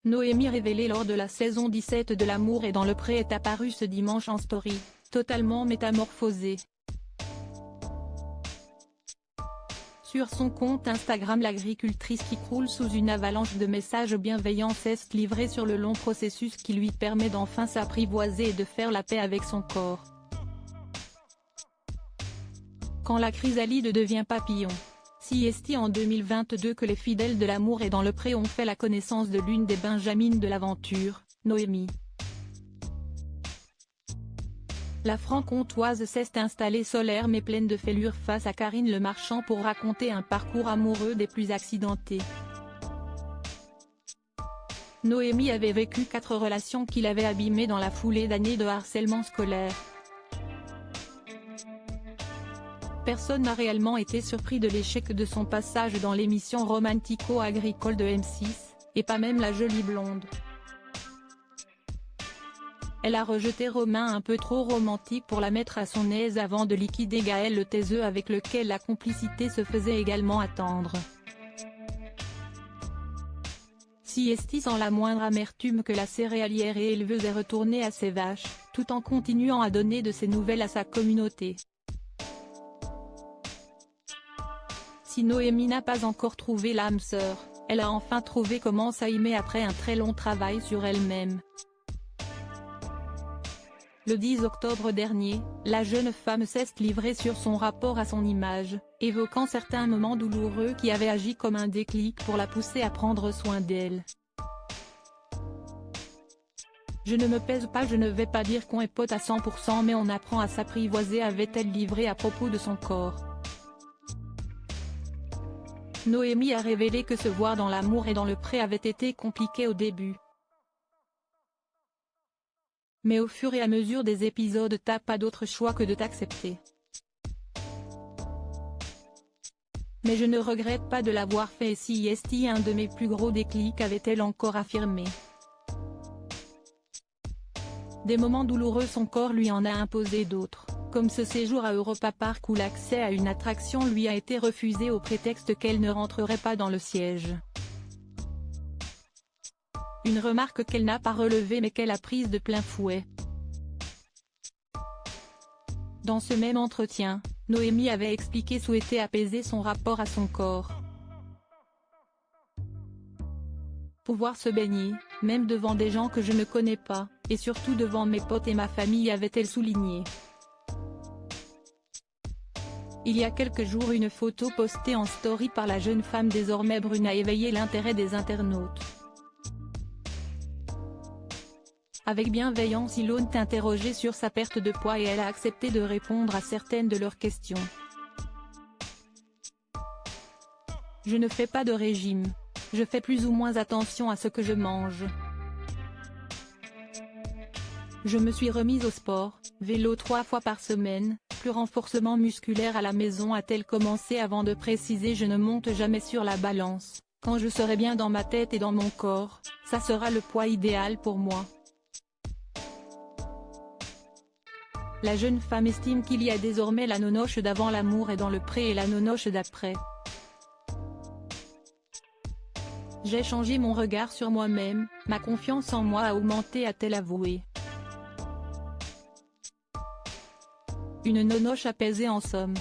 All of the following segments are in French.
Noémie révélée lors de la saison 17 de L'amour est dans le pré est apparue ce dimanche en story, totalement métamorphosée. Sur son compte Instagram, l'agricultrice qui croule sous une avalanche de messages bienveillants s'est livrée sur le long processus qui lui permet d'enfin s'apprivoiser et de faire la paix avec son corps. Quand la chrysalide devient papillon. Si est en 2022 que les fidèles de L'amour est dans le pré ont fait la connaissance de l'une des benjamines de l'aventure, Noémie. La franc-comtoise s'est installée solaire mais pleine de fêlures face à Karine Le Marchand pour raconter un parcours amoureux des plus accidentés. Noémie avait vécu 4 relations qui l'avaient abîmée dans la foulée d'années de harcèlement scolaire. Personne n'a réellement été surpris de l'échec de son passage dans l'émission romantico-agricole de M6, et pas même la jolie blonde. Elle a rejeté Romain un peu trop romantique pour la mettre à son aise avant de liquider Gaël le taiseux avec lequel la complicité se faisait également attendre. Siesti sans la moindre amertume que la céréalière et éleveuse est retournée à ses vaches, tout en continuant à donner de ses nouvelles à sa communauté. Si Noémie n'a pas encore trouvé l'âme sœur, elle a enfin trouvé comment s'aimer après un très long travail sur elle-même. Le 10 octobre dernier, la jeune femme s'est livrée sur son rapport à son image, évoquant certains moments douloureux qui avaient agi comme un déclic pour la pousser à prendre soin d'elle. Je ne me pèse pas, je ne vais pas dire qu'on est pote à 100% mais on apprend à s'apprivoiser, avait-elle livré à propos de son corps. Noémie a révélé que se voir dans L'amour et dans le pré avait été compliqué au début. Mais au fur et à mesure des épisodes t'as pas d'autre choix que de t'accepter. Mais je ne regrette pas de l'avoir fait et si est un de mes plus gros déclics, avait-elle encore affirmé. Des moments douloureux son corps lui en a imposé d'autres, comme ce séjour à Europa Park où l'accès à une attraction lui a été refusé au prétexte qu'elle ne rentrerait pas dans le siège. Une remarque qu'elle n'a pas relevée mais qu'elle a prise de plein fouet. Dans ce même entretien, Noémie avait expliqué souhaiter apaiser son rapport à son corps. Pouvoir se baigner, même devant des gens que je ne connais pas, et surtout devant mes potes et ma famille, avait-elle souligné. Il y a quelques jours, une photo postée en story par la jeune femme désormais brune a éveillé l'intérêt des internautes. Avec bienveillance, ils l'ont interrogée sur sa perte de poids et elle a accepté de répondre à certaines de leurs questions. Je ne fais pas de régime. Je fais plus ou moins attention à ce que je mange. Je me suis remise au sport, vélo 3 fois par semaine, plus renforcement musculaire à la maison, a-t-elle commencé avant de préciser: je ne monte jamais sur la balance. Quand je serai bien dans ma tête et dans mon corps, ça sera le poids idéal pour moi. La jeune femme estime qu'il y a désormais la nonoche d'avant L'amour est dans le pré et la nonoche d'après. J'ai changé mon regard sur moi-même, ma confiance en moi a augmenté, a-t-elle avoué. Une nonoche apaisée en somme.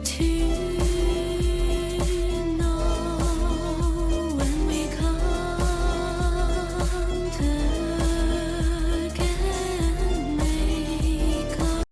To